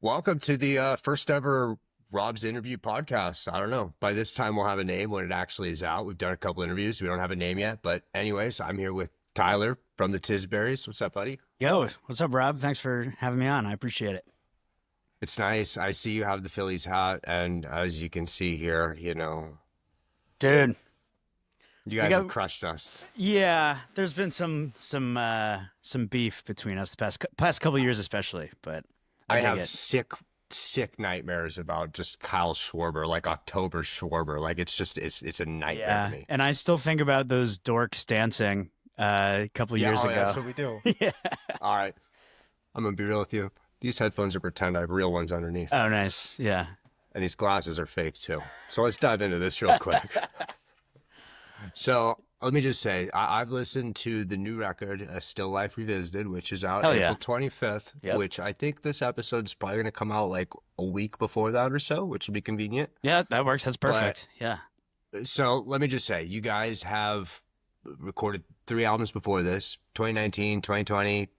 Welcome to the first ever Rob's interview podcast. I don't know. By this time, we'll have a name when it actually is out. We've done a couple interviews. We don't have a name yet. But anyways, I'm here with Tyler from the Tisburys. What's up, buddy? Yo, what's up, Rob? Thanks for having me on. I appreciate it. It's nice. I see you have the Phillies hat. And as you can see here, Dude, you guys have crushed us. yeah, there's been some beef between us the past couple of years especially, but I have sick nightmares about just Kyle Schwarber, like October Schwarber. Like it's a nightmare to me. And I still think about those dorks dancing a couple of years ago. That's what we do. Yeah. All right. I'm going to be real with you. These headphones are pretend. I have real ones underneath. Oh, nice. Yeah. And these glasses are fake too. So let's dive into this real quick. So let me just say, I've listened to the new record, Still Life Revisited, which is out April 25th, which I think this episode is probably going to come out like a week before that or so, which will be convenient. Yeah, that works. That's perfect. Yeah. So let me just say, you guys have recorded 3 albums before this, 2019, 2020,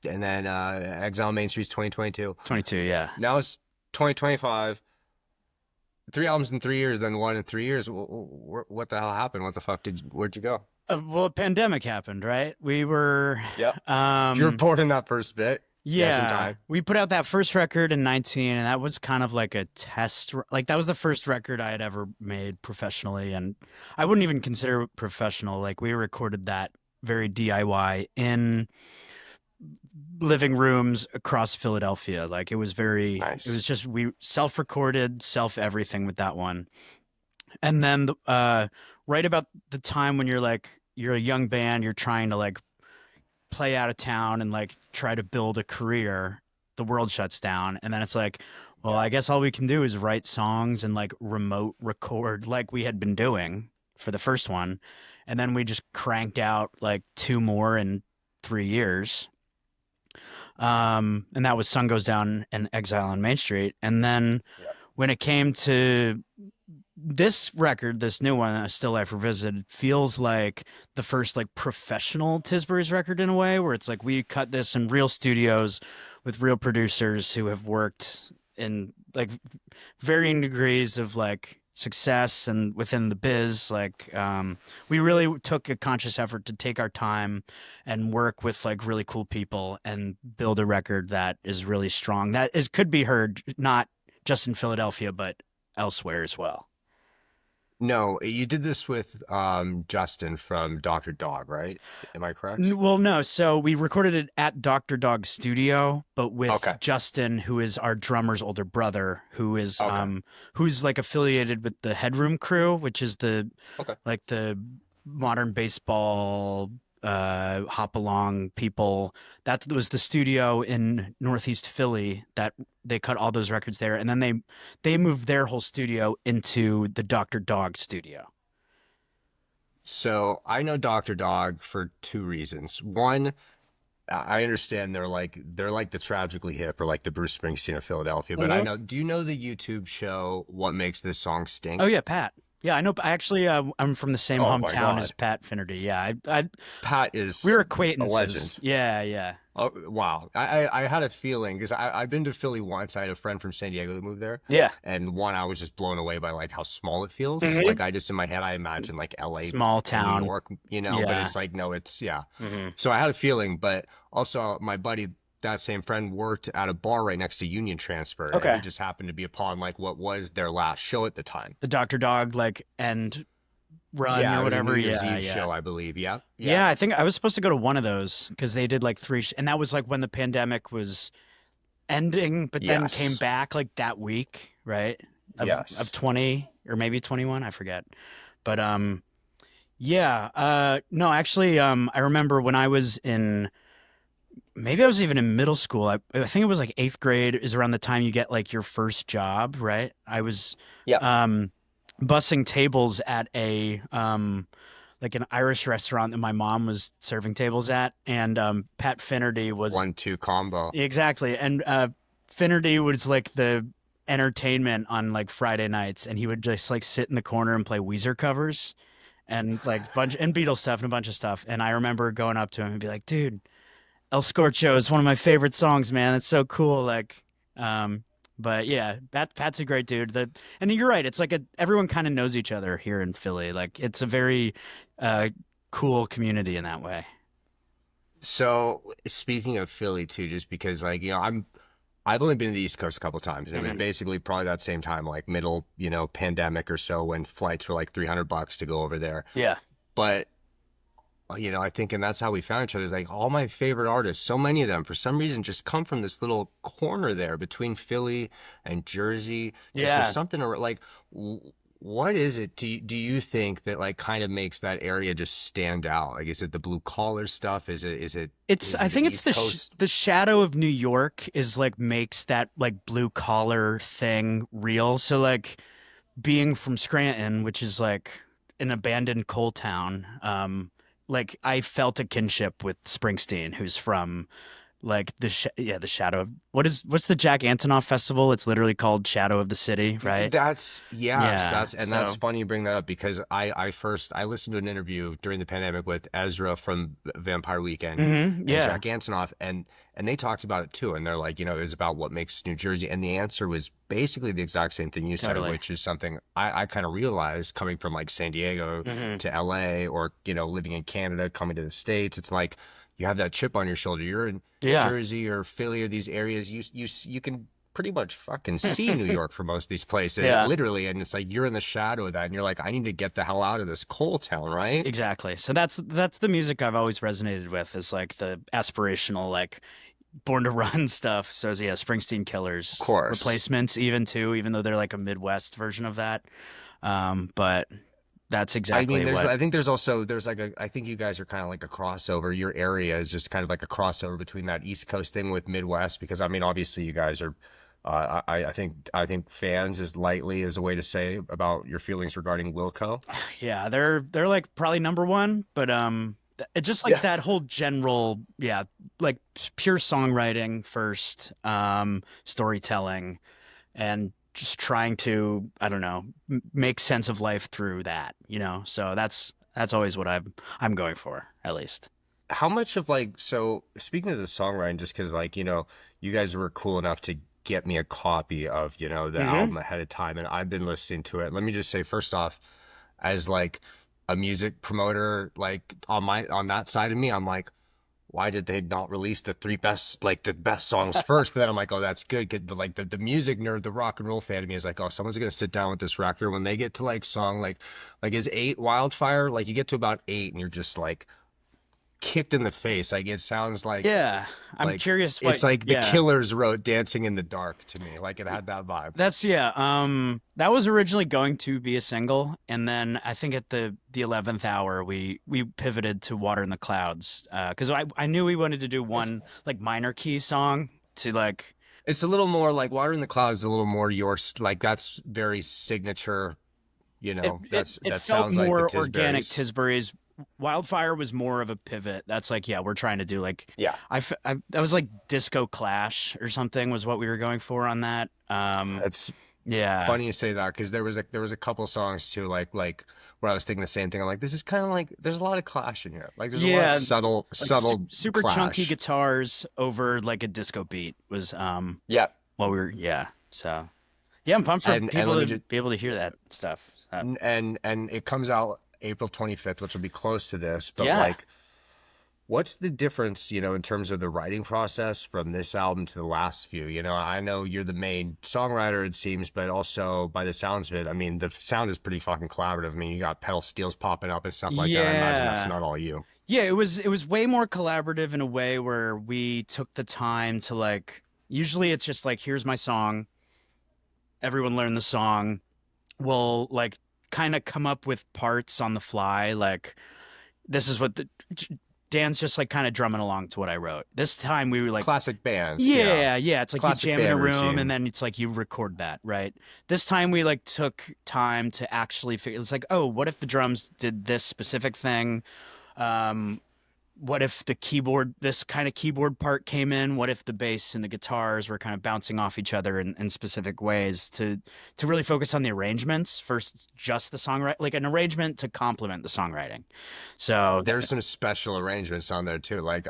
and then Exile on Main Street's 2022. 22, yeah. Now it's 2025. 3 albums in 3 years, then 1 in 3 years. What the hell happened? What the fuck where'd you go? Well, a pandemic happened, right? We were... Yep. You were born in that first bit. Yeah. We put out that first record in 19, and that was kind of like a test. Like, that was the first record I had ever made professionally, and I wouldn't even consider it professional. Like, we recorded that very DIY in living rooms across Philadelphia. Like, it was very nice. It was just, we self-recorded, everything with that one. And then right about the time when you're a young band, you're trying to like play out of town and like try to build a career, the world shuts down. And then it's like, well, I guess all we can do is write songs and like remote record like we had been doing for the first one. And then we just cranked out like 2 more in 3 years. And that was Sun Goes Down and Exile on Main Street. And then when it came to this record, this new one, Still Life Revisited, feels like the first like professional Tisburys record in a way, where it's like we cut this in real studios with real producers who have worked in like varying degrees of like success and within the biz. Like we really took a conscious effort to take our time and work with like really cool people and build a record that is really strong, that could be heard not just in Philadelphia but elsewhere as well. No, you did this with Justin from Dr. Dog, right? Am I correct? Well, no. So we recorded it at Dr. Dog's studio, but with Justin, who is our drummer's older brother, who is who's like affiliated with the Headroom crew, which is the like the modern baseball hop along people. That was the studio in Northeast Philly that they cut all those records there, and then they moved their whole studio into the Dr. Dog studio. So I know Dr. Dog for 2 reasons. One, I understand they're like the Tragically Hip or like the Bruce Springsteen of Philadelphia, but I know. Do you know the YouTube show What Makes This Song Stink? Oh yeah, Pat. Yeah, I know. Actually, I'm from the same hometown as Pat Finnerty. Yeah, Pat is we're acquaintances. A legend. Yeah. Oh wow! I had a feeling because I've been to Philly once. I had a friend from San Diego that moved there. Yeah, and I was just blown away by like how small it feels. Mm-hmm. Like I just in my head I imagine like L.A. small town, New York, But it's like no, it's Mm-hmm. So I had a feeling, but also my buddy, that same friend, worked at a bar right next to Union Transfer. Okay. And he just happened to be upon like what was their last show at the time. The Dr. Dog like end run or whatever. It was a New Year's Eve show, I believe. Yeah. I think I was supposed to go to one of those because they did like 3 and that was like when the pandemic was ending, but then came back like that week, right? Of 20 or maybe 21, I forget. But no, actually I remember when I was in, maybe I was even in middle school. I think it was like 8th grade is around the time you get like your first job, right? I was bussing tables at a like an Irish restaurant that my mom was serving tables at, and Pat Finnerty was 1-2 combo. Exactly. And Finnerty was like the entertainment on like Friday nights, and he would just like sit in the corner and play Weezer covers and like and Beatles stuff and a bunch of stuff. And I remember going up to him and be like, dude, El Scorcho is one of my favorite songs, man. It's so cool. Like, But yeah, Pat's a great dude. And you're right. It's like everyone kind of knows each other here in Philly. Like it's a very uh, cool community in that way. So speaking of Philly too, just because like, I've only been to the East Coast a couple times. It was Mhm. basically probably that same time, like middle, pandemic or so when flights were like $300 to go over there. Yeah. But I think, and that's how we found each other. Is like all my favorite artists, so many of them, for some reason, just come from this little corner there between Philly and Jersey. Just there's Yeah. something like, what is it? Do you think that like kind of makes that area just stand out? Like, is it the blue collar stuff? I is it the think it's East Coast? the shadow of New York is like makes that like blue collar thing real. So like being from Scranton, which is like an abandoned coal town, like I felt a kinship with Springsteen, who's from like the shadow of what's the Jack Antonoff festival? It's literally called Shadow of the City, right? That's yes, Yeah. that's So funny you bring that up because I listened to an interview during the pandemic with Ezra from Vampire Weekend and yeah, Jack Antonoff and they talked about it too and they're like, it was about what makes New Jersey and the answer was basically the exact same thing you said, totally. which is something I kind of realized coming from like San Diego Hmm. to LA or, living in Canada, coming to the States. It's like you have that chip on your shoulder. You're in Yeah. Jersey or Philly or these areas, you can pretty much fucking see New York for most of these places, Yeah. literally, and it's like you're in the shadow of that, and you're like, I need to get the hell out of this coal town, right? Exactly. So that's the music I've always resonated with is like the aspirational like Born to Run stuff. So yeah, Springsteen Of Killers, course. Replacements even too, even though they're like a Midwest version of that. But that's I mean, exactly what. I think there's like I think you guys are kind of like a crossover. Your area is just kind of like a crossover between that East Coast thing with Midwest, because I mean, obviously you guys are. I think fans is lightly as a way to say about your feelings regarding Wilco. Yeah, they're like probably number one, but it just like Yeah. that whole general, yeah, like pure songwriting first, storytelling, and just trying to, I don't know, make sense of life through that, you know. So that's always what I'm going for, at least. How much of like so speaking of the songwriting, just because like you guys were cool enough to get me a copy of the Hmm. album ahead of time, and I've been listening to it. Let me just say first off, as like a music promoter, like on that side of me, I'm like, why did they not release the best songs first? But then I'm like, oh, that's good because the music nerd, the rock and roll fan of me is like, oh, someone's gonna sit down with this record when they get to like song like is 8 Wildfire, like you get to about 8 and you're just like kicked in the face. Like it sounds Yeah, I'm like curious what. it's like the Yeah, Killers wrote "Dancing in the Dark" to me. Like it had that vibe. that's yeah. That was originally going to be a single, and then I think at the 11th hour we pivoted to "Water in the Clouds" because I knew we wanted to do one like minor key song to like It's a little more like "Water in the Clouds" is a little more like that's very signature. it That felt sounds like the more organic. Tisburys. Tisbury's Wildfire was more of a pivot. That's like yeah, we're trying to do like Yeah. that was like Disco Clash or something was what we were going for on that. It's Yeah. funny you say that because there was a couple songs too like where I was thinking the same thing. I'm like, this is kind of like there's a lot of clash in here. Like there's a lot of Yeah, like subtle super chunky clash. guitars over like a disco beat was Yeah. what we were yeah. So yeah, I'm pumped for And people let me to just be able to hear that stuff. So, and it comes out April 25th, which will be close to this, but yeah. like what's the difference, in terms of the writing process from this album to the last few? I know you're the main songwriter, it seems, but also by the sounds of it, I mean, the sound is pretty fucking collaborative. I mean, you got pedal steels popping up and stuff like that. I imagine that's Yeah. not all you. Yeah, it was way more collaborative in a way where we took the time to like usually it's just like here's my song, everyone learn the song. We'll like kind of come up with parts on the fly like this is what the Dan's just like kind of drumming along to what I wrote. This time we were like, Classic bands, yeah. yeah, yeah. It's like you Classic jam in a band room and routine. then it's like you record that, right? This time we like took time to actually figure. It's like, oh, what if the drums did this specific thing? Um, what if the keyboard, this kind of keyboard part came in? What if the bass and the guitars were kind of bouncing off each other in specific ways to really focus on the arrangements versus just the songwriting, like an arrangement to complement the songwriting. So There's some special arrangements on there too. Like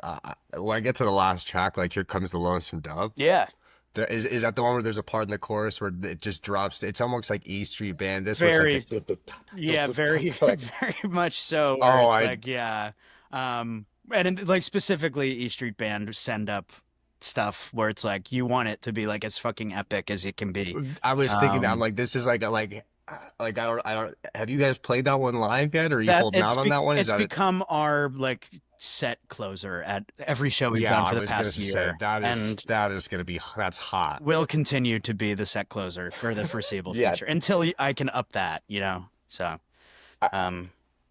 when I get to the last track, like "Here Comes the Lonesome Dove," yeah, Is that the one where there's a part in the chorus where it just drops? It's almost like E Street Bandits, where it's like Very, yeah, very, like, very much so. Where oh, it's I like, yeah, like specifically E Street Band send up stuff where it's like you want it to be like as fucking epic as it can be. I was thinking that I'm Um, like, this is like I don't have you guys played that one live yet? Or are you that holding out on that one? Is it's that it? become our like set closer at every show we've Yeah, done I for the was gonna past say year, and that is gonna be that's hot. will continue to be the set closer for the foreseeable Yeah, future until I can up that, you know. So, um,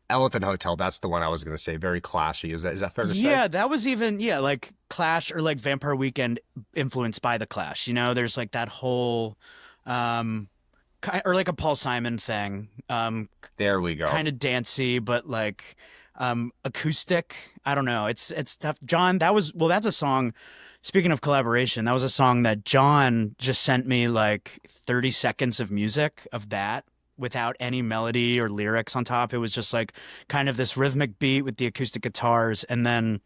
Elephant Hotel. That's the one I was gonna say. Very clashy. Is that fair to say? yeah, that was even like Clash or like Vampire Weekend influenced by the Clash. You know, there's like that whole um or like a Paul Simon thing. There we go. Kind of dancey but like acoustic. I don't know. It's tough. John, that's a song. Speaking of collaboration, that was a song that John just sent me like 30 seconds of music of that without any melody or lyrics on top. It was just like kind of this rhythmic beat with the acoustic guitars, and then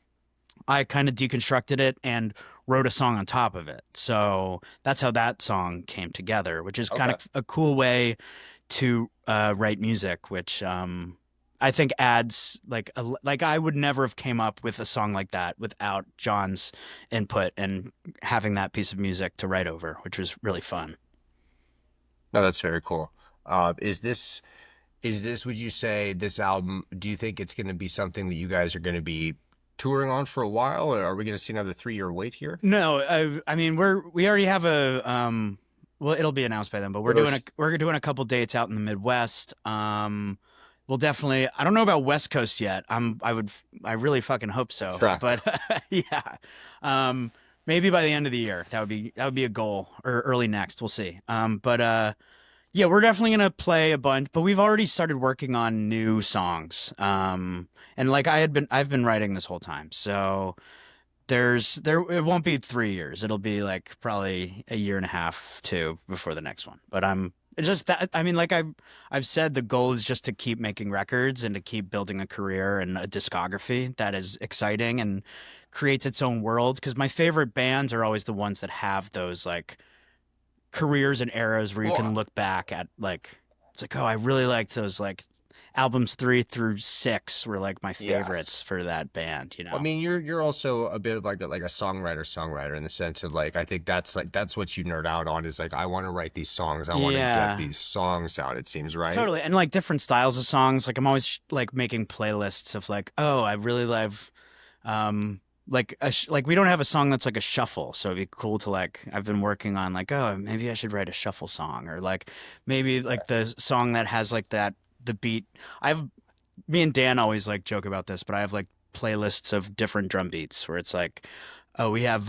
I kind of deconstructed it and wrote a song on top of it. So that's how that song came together, which is kind Okay. of a cool way to write music, which I think adds like I would never have came up with a song like that without John's input and having that piece of music to write over, which was really fun. No, that's very cool. Is this, would you say this album, do you think it's going to be something that you guys are going to be touring on for a while, or are we going to see another 3 year wait here? No, I mean we already have a well, it'll be announced by then, but we're doing a couple dates out in the Midwest. We'll definitely, I don't know about West Coast yet. I really fucking hope so. Track. But yeah. Maybe by the end of the year. That would be a goal, or early next. We'll see. But yeah, we're definitely gonna play a bunch, but we've already started working on new songs. And like I've been writing this whole time. So it won't be 3 years. It'll be like probably a year and a half too before the next one. But it's just that, I mean, like I've said, the goal is just to keep making records and to keep building a career and a discography that is exciting and creates its own world. Because my favorite bands are always the ones that have those like careers and eras where you can Well, look back at, like it's like, oh, I really liked those, like albums 3 through 6 were like my favorites yes. for that band, you I know. mean, you're also a bit of like a songwriter in the sense of like I think that's what you nerd out on is like I want to write these songs. I want to get Yeah. these songs out. It seems right. Totally. And like different styles of songs. Like I'm always like making playlists of like, oh, I really love like like we don't have a song that's like a shuffle. So it'd be cool to like I've been working on like, oh, maybe I should write a shuffle song, or like maybe like the song that has like the beat. I have Me and Dan always like joke about this, but I have like playlists of different drum beats where it's like, oh, we have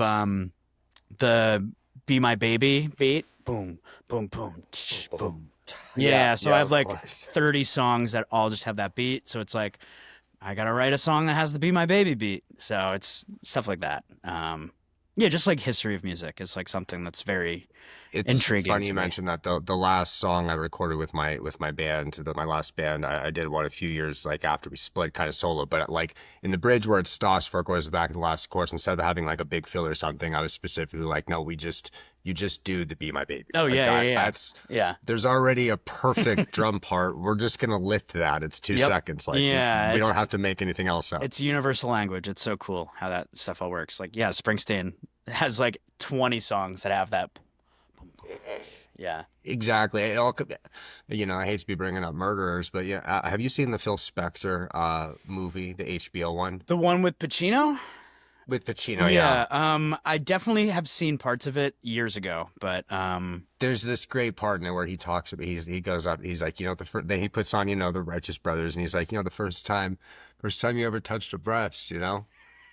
the Be My Baby beat, boom, boom, boom, tsh, boom. Yeah, Yeah, so I yeah, have of like course. 30 songs that all just have that beat. So it's like I gotta write a song that has the Be My Baby beat. So it's stuff like that. Yeah, just like history of music is like something that's very It's intriguing funny you to me. mentioned that the last song I recorded with my band, my last band, I did one a few years like after we split, kind of solo. But like in the bridge where it stops for it goes back to the last chorus, instead of having like a big fill or something, I was specifically like, no, you just do the Be My Baby. Oh Like yeah, yeah, that. yeah, That's yeah. there's already a perfect drum part. We're just gonna lift that. It's two Yep. seconds. Like Yeah, we don't have to make anything else up. it's universal language. It's so cool how that stuff all works. Like, yeah, Springsteen has like 20 songs that have that. Yeah. Exactly. It all could, I hate to be bringing up murderers, but yeah, have you seen the Phil Spector movie, the HBO one The one with Pacino? with Pacino? Yeah. Yeah. I definitely have seen parts of it years ago, but There's this great part in it where he talks about he goes up, he's like, then he puts on, the Righteous Brothers, and he's like, the first time you ever touched a breast,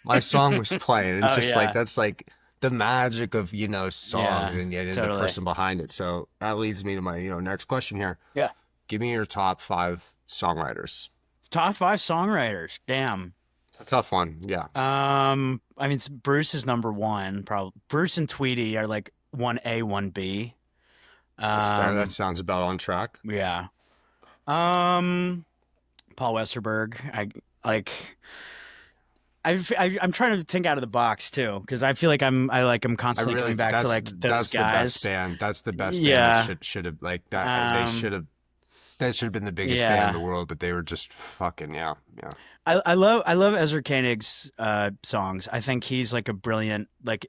my song was playing. And it's oh just like yeah. that's like the magic of, Yeah, songs and yet the totally. person behind it. So that leads me to my, next question here. Yeah. Give me your top five songwriters. Top 5 songwriters. Damn. It's a tough one. Yeah. I mean, Bruce is number one. Probably Bruce and Tweety are like 1A, 1B. That's fair. That Um, sounds about on track. yeah. Um, Paul Westerberg. I like. I'm trying to think out of the box too, because I feel like I'm I constantly really coming back to like those that's the best guys. band. That's the best band that Yeah. should have like that. They Um. should have. That should have been the biggest band in Yeah. the world, but they were just fucking yeah. I love Ezra Koenig's songs. I think he's like a brilliant like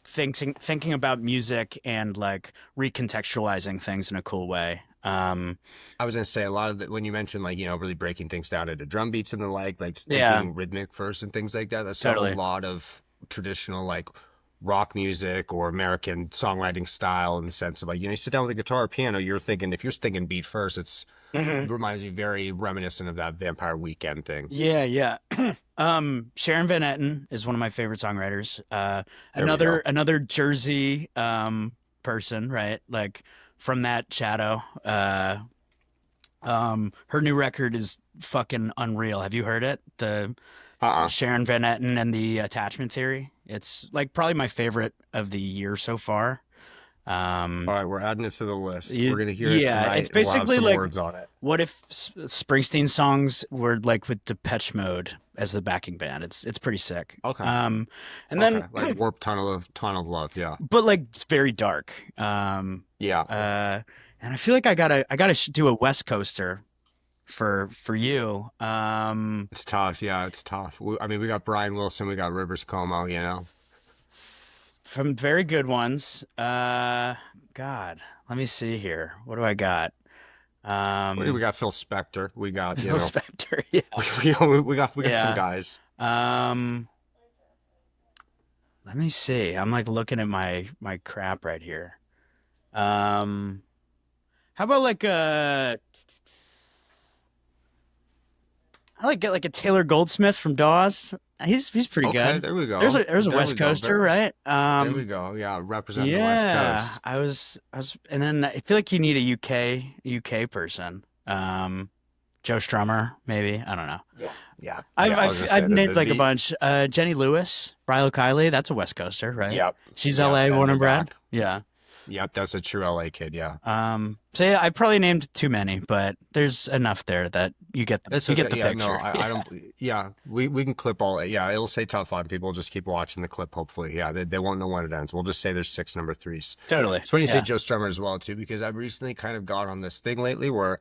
thinking about music and like recontextualizing things in a cool way. I was gonna say a lot of when you mentioned like really breaking things down into drum beats and the like Yeah, thinking rhythmic first and things like that. That's how a totally. lot of traditional like rock music or American songwriting style in the sense of like you sit down with a guitar or piano, you're thinking if you're thinking beat first, it reminds me very reminiscent of that Vampire Weekend thing. Yeah, yeah. Sharon Van Etten is one of my favorite songwriters. There we Another go. another Jersey person, right? Like from that shadow. Her new record is fucking unreal. Have you heard it? The Uh-uh. Sharon Van Etten and the Attachment Theory. It's like probably my favorite of the year so far. All Um, right, we're adding it to the list. We're gonna hear it yeah, it's tonight, and we'll have basically some like words on it. what if Springsteen songs were like with Depeche Mode as the backing band? It's pretty sick. Okay. And Okay. then Like Warped Tunnel of Love. Yeah. but like it's very dark. Yeah. And I feel like I gotta do a West Coaster for you. It's tough. Yeah, it's tough. I mean, we got Brian Wilson, we got Rivers Cuomo. From very good ones. God, let me see here. What do I got? We got Phil Spector. We got, Phil Spector. Yeah. we got some Yeah. guys. Um, Let me see. I'm like looking at my crap right here. Um, how about like I like get like a Taylor Goldsmith from Dawes. He's pretty Okay, good. there we go. There's a There we West go. Coaster, right? There we go. Yeah, representing the West Yeah. Coast. And then I feel like you need a UK person. Joe Strummer, maybe. I don't know. Yeah. Yeah. I've Yeah, I was gonna I've say named like a bunch. Jenny Lewis, Brilo Kiley, that's a West Coaster, right? Yep. She's Yep. LA And born they're and bred. back. Yeah. Yep, that's a true LA kid. Yeah. So yeah, I probably named too many, but there's enough there that you get That's you okay. get the Yeah, picture. no, I don't. Yeah, we can clip all. Yeah, it'll say top five. People just keep watching the clip. Hopefully, yeah, they won't know when it ends. We'll just say there's 6 number threes. Totally. It's funny you say Yeah. Joe Strummer as well too, because I've recently kind of got on this thing lately where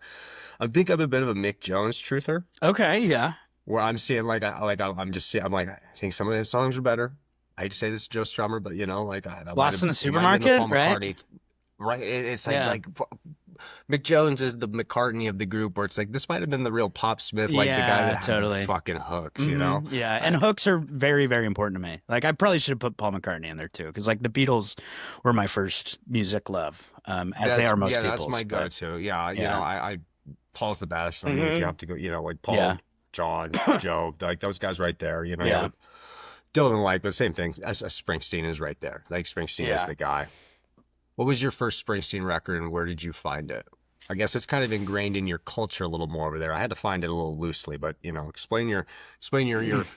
I think I'm a bit of a Mick Jones truther, Okay. Yeah. where I'm seeing I'm just seeing I'm like I think some of his songs are better. I hate to say this to Joe Strummer, but that Lost in the it might have been the Supermarket, Paul right? McCartney. Right, it's Yeah. like Mick Jones is the McCartney of the group, where it's like this might have been the real Pop Smith, like the guy Yeah, that had totally. the fucking hooks. Yeah, and hooks are very, very important to me. Like I probably should have put Paul McCartney in there too, because like the Beatles were my first music love, as they are most Yeah, people's. that's my but go-to. Yeah, yeah, I Paul's the best. I mean, if you have to go, like Paul, yeah, John, Joe, like those guys right there. yeah, Dylan, like, but same thing as Springsteen is right there. Like Springsteen is yeah. the guy. What was your first Springsteen record, and where did you find it? I guess it's kind of ingrained in your culture a little more over there. I had to find it a little loosely, but explain your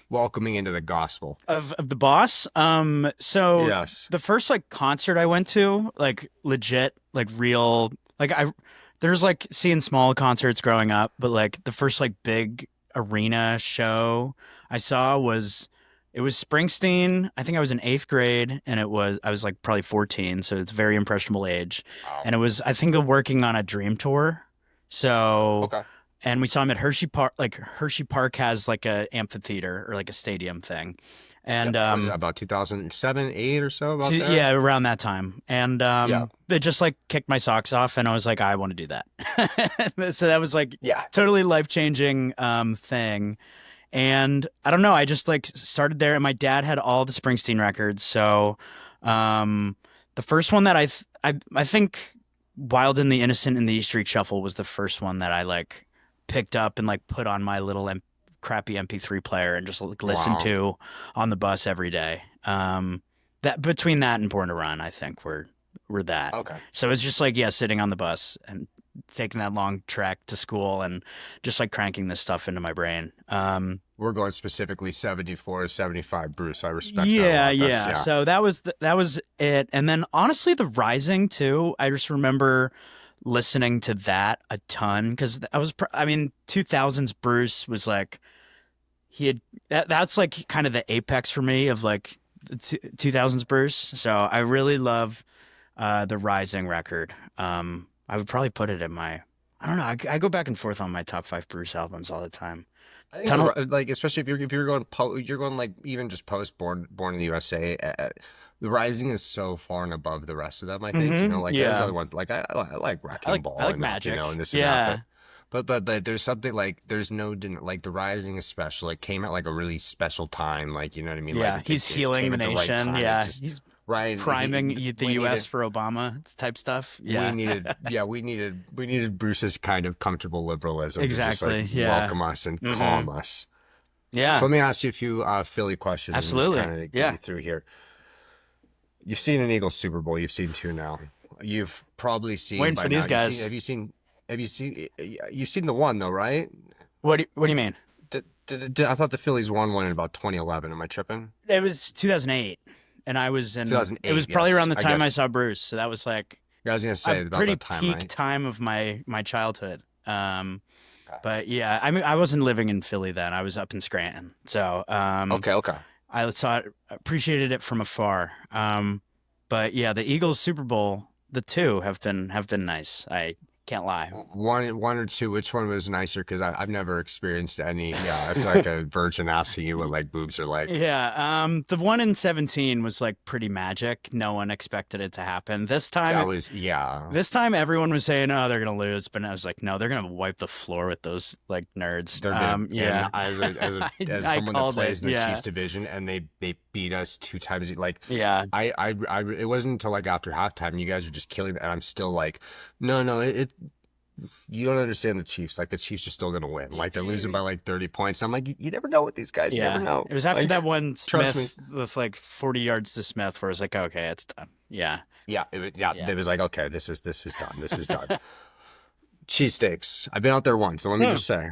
welcoming into the gospel. Of the Boss. So Yes. the first like concert I went to, like legit, like real, like there's like seeing small concerts growing up, but like the first like big arena show I saw it was Springsteen. I think I was in 8th grade, and I was like probably 14, so it's a very impressionable age. Wow. And it was, I think, working on a dream tour. So, Okay. and we saw him at Hershey Park. Like Hershey Park has like a amphitheater or like a stadium thing, and What is that, about 2007, 8 or so? About there? yeah, around that time. And Yeah. it just like kicked my socks off, and I was like, I want to do that. So that was like Yeah. totally life changing thing. And I don't know, I just like started there, and my dad had all the Springsteen records. So the first one that I think Wild and the Innocent and the E Street Shuffle was the first one that I like picked up and like put on my little crappy MP3 player and just like listened Wow. to on the bus every day. That between that and Born to Run, I think were that. Okay. So it's just like, yeah, sitting on the bus and taking that long trek to school and just like cranking this stuff into my brain. We're going specifically 74 to 75, Bruce. I respect Yeah, that a lot. That's- yeah. So that was it. And then honestly, The Rising too. I just remember listening to that a ton because I mean, 2000s Bruce was like he had that's like kind of the apex for me of like the 2000s Bruce. So I really love the Rising record. I would probably put it in my. I don't know. I go back and forth on my top five Bruce albums all the time. I think Tunnel. like especially if you're going you're going like even just post Born in the USA. The Rising is so far and above the rest of them. I think like there's Yeah. other ones like I like Wrecking I Ball like and Magic. and this and that, Yeah. but there's something like there's no like the Rising is special. It came at like a really special time. Like you know what I mean? Yeah. Like He's it healing came the at the right nation. time. It Yeah. just He's right. priming the We U.S. needed for Obama type stuff. we Yeah. needed yeah we needed Bruce's kind of comfortable liberalism to just Exactly. like Yeah. welcome us and Hmm. calm us. So Yeah. let me ask you a few Philly questions and just Absolutely. kind of get Yeah. you through here. You've seen an Eagles Super Bowl. You've seen two now. You've probably seen Waiting by for now. these guys. You've seen the one though, right? What do you mean? I thought the Phillies won one in about 2011. Am I tripping? It was 2008, and I was in. It 2008. was probably Yes, around the I time I guess. saw Bruce, so that was like I was gonna a say about pretty that time, peak right? time of my childhood. Okay. But yeah, I mean, I wasn't living in Philly then. I was up in Scranton, so Okay. I saw it, appreciated it from afar. But yeah, the Eagles Super Bowl, the two have been nice. I can't lie. One or two. Which one was nicer? Because I've never experienced any. Yeah, I feel like a virgin asking you what like boobs are like. Yeah, the one in 17 was like pretty magic. No one expected it to happen. That was yeah. This time everyone was saying, "Oh, they're gonna lose," but I was like, "No, they're gonna wipe the floor with those like nerds." They're gonna, Yeah, as I someone that called plays it. in the Yeah, Chiefs division and they beat us two times. Like yeah, it wasn't until like after halftime you guys were just killing it, and I'm still like, no, it you don't understand the Chiefs. Like the Chiefs are still gonna win. Like they're losing by like 30 points. I'm like, you never know with these guys. You yeah. never know. It was after Like, that one trust Smith with like 40 yards to Smith, where I was like, "Okay, it's done." Yeah, Yeah, yeah. it was like, okay, this is done. This is done. Cheesesteaks. I've been out there once, so let me just say,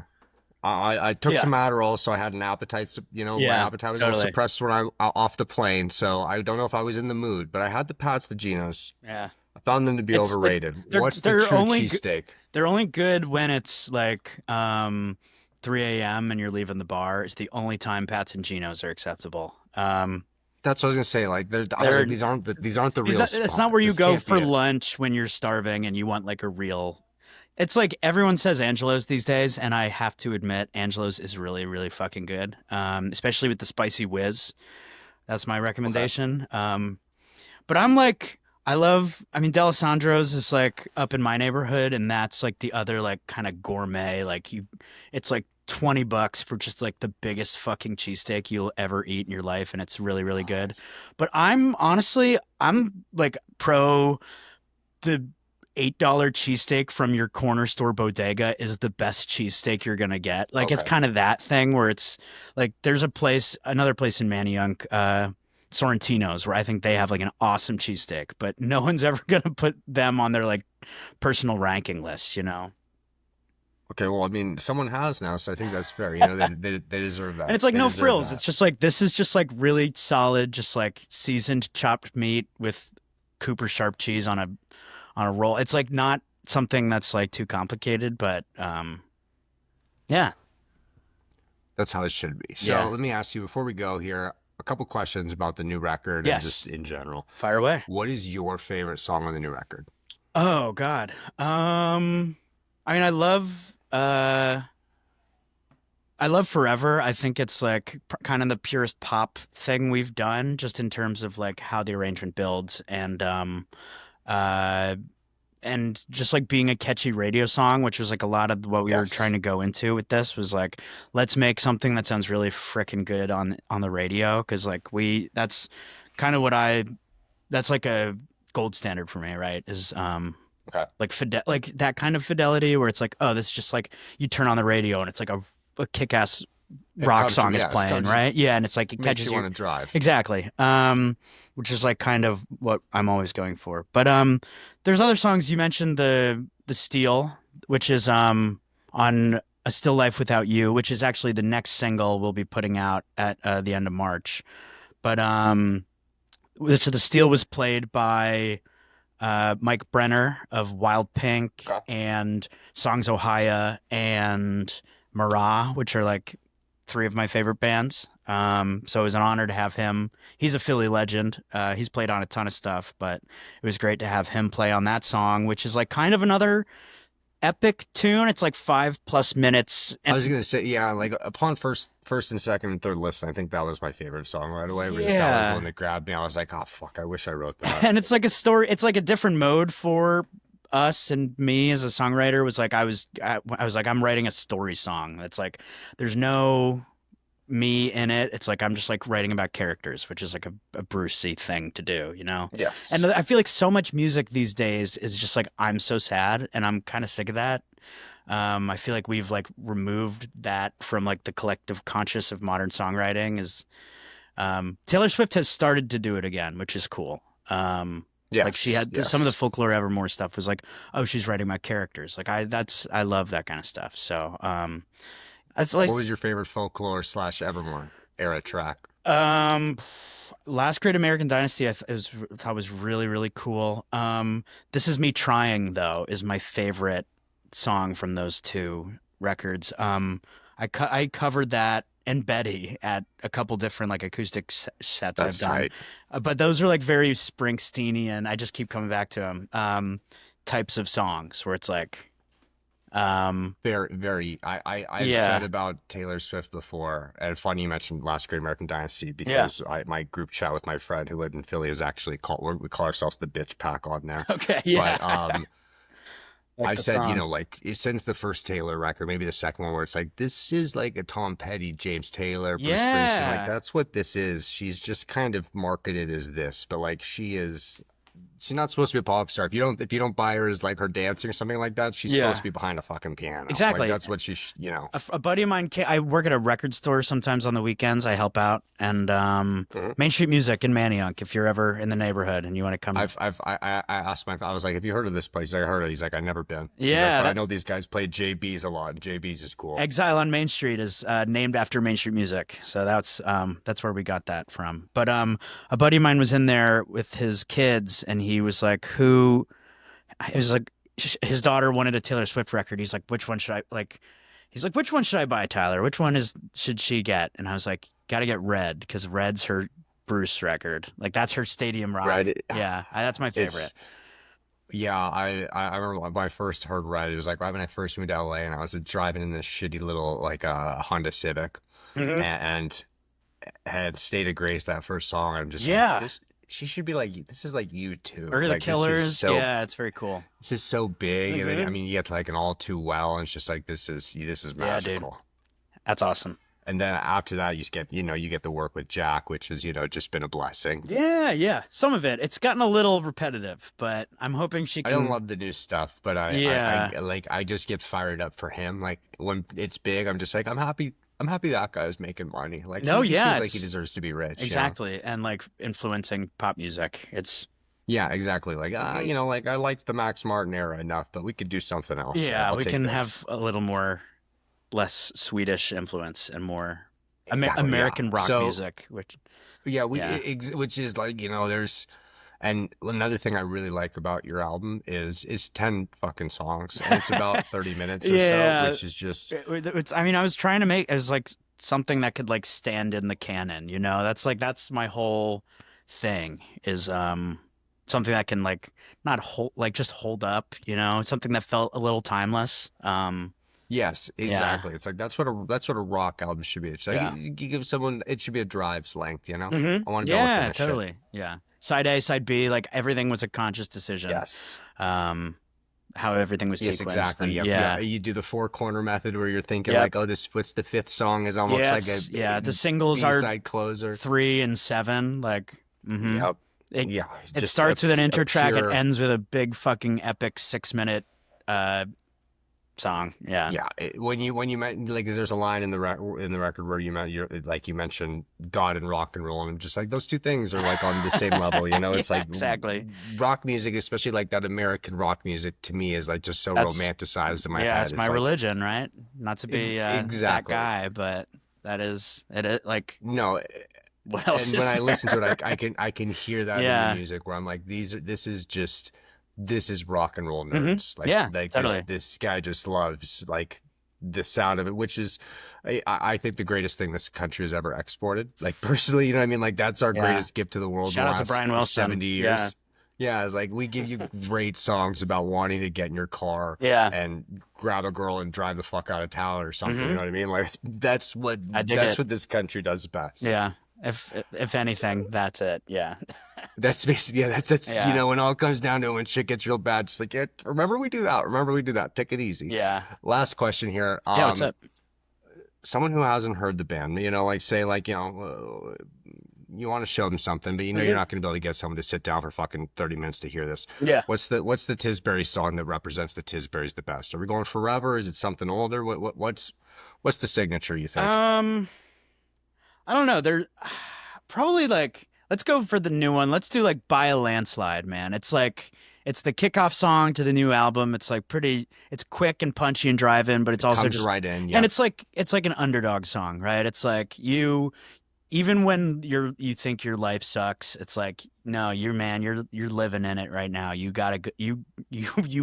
I took Yeah. some Adderall, so I had an appetite. My Yeah, appetite was a little totally. suppressed when I off the plane. So I don't know if I was in the mood, but I had the Pats, the Genos. Yeah. I found them to be It's like- overrated. they're- What's the they're true only cheesesteak? They're only good when it's like 3 a.m. and you're leaving the bar. It's the only time Pats and Genos are acceptable. That's what I was gonna say. Like, I was like, these aren't the real. It's not where you This go can't be for it. lunch when you're starving and you want like a real. It's like everyone says Angelo's these days, and I have to admit Angelo's is really, really fucking good. Especially with the spicy whiz. That's my recommendation. But I'm like, I mean, D'Alessandro's is like up in my neighborhood, and that's like the other like kind of gourmet. Like it's like $20 for just like the biggest fucking cheesesteak you'll ever eat in your life, and it's really, really good. But I'm like pro the $8 cheesesteak from your corner store bodega is the best cheesesteak you're gonna get. Like it's Okay. kind of that thing where it's like there's another place in Manayunk, Sorrentino's, where I think they have like an awesome cheesesteak, but no one's ever gonna put them on their like personal ranking list, you know? Okay, well, I mean, someone has now, so I think that's fair. You know, they deserve that. And it's like They no deserve frills. that. It's just like this is just like really solid, just like seasoned chopped meat with Cooper sharp cheese on a roll. It's like not something that's like too complicated, but yeah. That's how it should be. So Yeah. let me ask you before we go here a couple questions about the new record Yes. and just in general. Fire away. What is your favorite song on the new record? Oh God. I mean, I love Forever. I think it's like kind of the purest pop thing we've done, just in terms of like how the arrangement builds and just like being a catchy radio song, which was like a lot of what we were Yes. trying to go into with this was like, let's make something that sounds really freaking good on the radio. Cause like that's kind of that's like a gold standard for me, right? Is, Okay. like like that kind of fidelity where it's like, oh, this is just like you turn on the radio and it's like a kick-ass rock comes to- song is yeah, it playing, comes- right? Yeah, and it's like it Makes catches you you. want to drive. Exactly. Which is like kind of what I'm always going for. But there's other songs you mentioned the Steel, which is on A Still Life Without You, which is actually the next single we'll be putting out at the end of March. But which the Steel was played by Mike Brenner of Wild Pink Okay. and Songs Ohio and Marat, which are like three of my favorite bands. So it was an honor to have him. He's a Philly legend. He's played on a ton of stuff, but it was great to have him play on that song, which is like kind of another epic tune. It's like 5+ minutes. I was gonna say, yeah, like upon first and second and third listen, I think that was my favorite song right away. That was the one that grabbed me. I was like, oh fuck, I wish I wrote that. And it's like a story. It's like a different mode for us, and me as a songwriter was like, I was like, I'm writing a story song. It's like there's no me in it. It's like I'm just like writing about characters, which is like a Brucey thing to do, you know? Yes. And I feel like so much music these days is just like, I'm so sad, and I'm kind of sick of that. I feel like we've like removed that from like the collective conscious of modern songwriting. Is Taylor Swift has started to do it again, which is cool. Yes, like she had some of the Folklore Evermore stuff was like, oh, she's writing about characters. Like I love that kind of stuff. So it's like, what was your favorite Folklore / Evermore era track? Last Great American Dynasty I thought was really, really cool. This Is Me Trying, though, is my favorite song from those two records. I covered that and Betty at a couple different like acoustic sets I've done. Tight. But those are like very Springsteenian. I just keep coming back to them. Types of songs where it's like, very. I've said about Taylor Swift before, and funny you mentioned Last Great American Dynasty because my group chat with my friend who lived in Philly is actually we call ourselves the Bitch Pack on there. Okay, yeah. But I've said, you know, like since the first Taylor record, maybe the second one, where it's like this is like a Tom Petty, James Taylor, Bruce Springsteen, like that's what this is. She's just kind of marketed as this, but like she's not supposed to be a pop star. If you don't buy her as like her dancing or something like that, she's supposed to be behind a fucking piano. Exactly. Like, that's what you know. A buddy of mine, I work at a record store sometimes on the weekends. I help out, and Main Street Music in Manayunk. If you're ever in the neighborhood and you want to come, I asked I was like, have you heard of this place? I heard it. He's like, I've never been. Yeah, like, I know these guys play JB's a lot. JB's is cool. Exile on Main Street is named after Main Street Music, so that's where we got that from. But a buddy of mine was in there with his kids, and he was like, it was like his daughter wanted a Taylor Swift record. He's like, which one should I like? He's like, which one should I buy, Tyler? Which one should she get? And I was like, got to get Red, because Red's her Bruce record. Like that's her stadium rock. Red, yeah, that's my favorite. I remember when I first heard Red. It was like right when I first moved to LA, and I was driving in this shitty little like Honda Civic, and had State of Grace, that first song. I'm just like, she should be like, this is like you too. Or like, the Killers. Yeah, it's very cool. This is so big. And then, I mean, you get to like an All Too Well, and it's just like, this is magical. Yeah, dude. That's awesome. And then after that, you get the work with Jack, which is, just been a blessing. Yeah. Some of it. It's gotten a little repetitive, but I'm hoping she can. I don't love the new stuff, but I just get fired up for him. Like when it's big, I'm just like, I'm happy that guy is making money. Like, he seems like he deserves to be rich. Exactly. And like influencing pop music. Yeah, exactly. Like, like I liked the Max Martin era enough, but we could do something else. Yeah, we can have a little more, less Swedish influence and more American rock music. Which is like, there's, and another thing I really like about your album is 10 fucking songs, and it's about 30 minutes or so, which is just. I was trying to make it was like something that could like stand in the canon. That's my whole thing is something that can like not hold, like just hold up. Something that felt a little timeless. Yes, exactly. It's like that's what a rock album should be. It's like you give someone, it should be a drive's length. I want to be able to finish totally. it. Yeah. Side A, side B, like everything was a conscious decision. Yes. How everything was sequenced. Yes, exactly. And, You do the 4-corner method where you're thinking like, oh, what's the fifth song is almost like a the singles B-side are closer. 3 and 7. Like, Yep. It starts with an intro track. It ends with a big fucking epic 6-minute song. When you meant like, there's a line in the record where you mentioned God and rock and roll, and I'm just like, those two things are like on the same level. It's like exactly rock music, especially like that American rock music, to me is like just so romanticized in my head. Yeah, it's my religion, right? Not to be that guy, but that is it. Like no. What else? And when I listen to it, I can hear that in the music where I'm like, this is rock and roll nerds. Totally. This guy just loves like the sound of it, which is, I think, the greatest thing this country has ever exported. Like, personally, you know what I mean? Like, that's our greatest gift to the world Shout in out the to Brian last Wilson. 70 years. Yeah, it's like we give you great songs about wanting to get in your car and grab a girl and drive the fuck out of town or something. You know what I mean? Like, that's what what this country does best. Yeah. If anything, that's it. Yeah. That's basically, that's you know, when all comes down to it, when shit gets real bad, just like, remember we do that. Remember we do that. Take it easy. Yeah. Last question here. Yeah, what's up? Someone who hasn't heard the band, you know, like say like, you know, you want to show them something, but you know you're not going to be able to get someone to sit down for fucking 30 minutes to hear this. Yeah. What's the Tisbury song that represents the Tisburys the best? Are we going forever? Is it something older? What's the signature, you think? I don't know. They're probably like, let's go for the new one. Let's do like By a Landslide, man. It's like, it's the kickoff song to the new album. It's like it's quick and punchy and drive-in, but it's also comes just right in. And it's like an underdog song, right? It's like even when you think your life sucks, it's like, no, you're living in it right now. You gotta go, you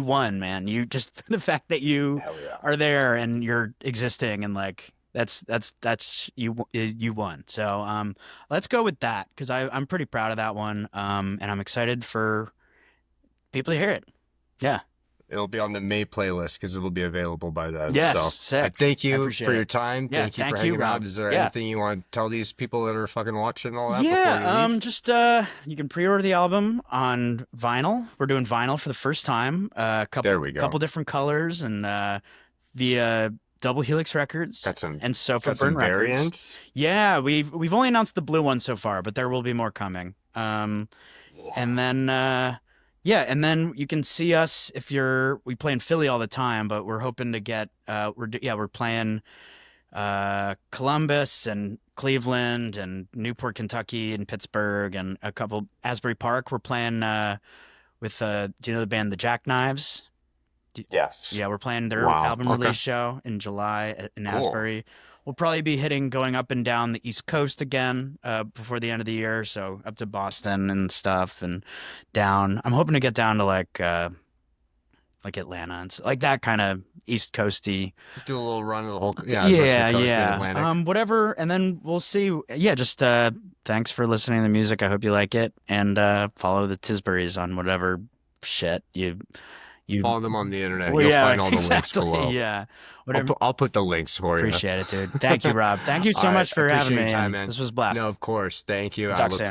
won, man. You just, the fact that you are there and you're existing, and like that's you won. So let's go with that, because I'm pretty proud of that one. And I'm excited for people to hear it. Yeah. It'll be on the May playlist because it will be available by then. Yes, so sick. Thank you for your time. Yeah, thank you for hanging out. Is there anything you want to tell these people that are fucking watching all that before you leave? Just you can pre-order the album on vinyl. We're doing vinyl for the first time. Couple different colors, and via Double Helix Records. And Sofa Burn Records. Variants? Yeah, we've only announced the blue one so far, but there will be more coming. And then and then you can see us we play in Philly all the time, but we're hoping to get we're playing Columbus and Cleveland and Newport, Kentucky and Pittsburgh and a couple Asbury Park. We're playing with do you know the band The Jackknives? Yes. Yeah, we're playing their album release show in July in Asbury. We'll probably be going up and down the East Coast again before the end of the year, so up to Boston and stuff, and down. I'm hoping to get down to like Atlanta and like that kind of East Coasty. Do a little run of the whole whatever, and then we'll see. Yeah, just thanks for listening to the music. I hope you like it, and follow the Tisburys on whatever shit you follow them on the internet. You'll find all the links below. Yeah. I'll put the links for you. Appreciate it, dude. Thank you, Rob. Thank you so much for having me. Time, man. This was a blast. No, of course. Thank you. Talk soon.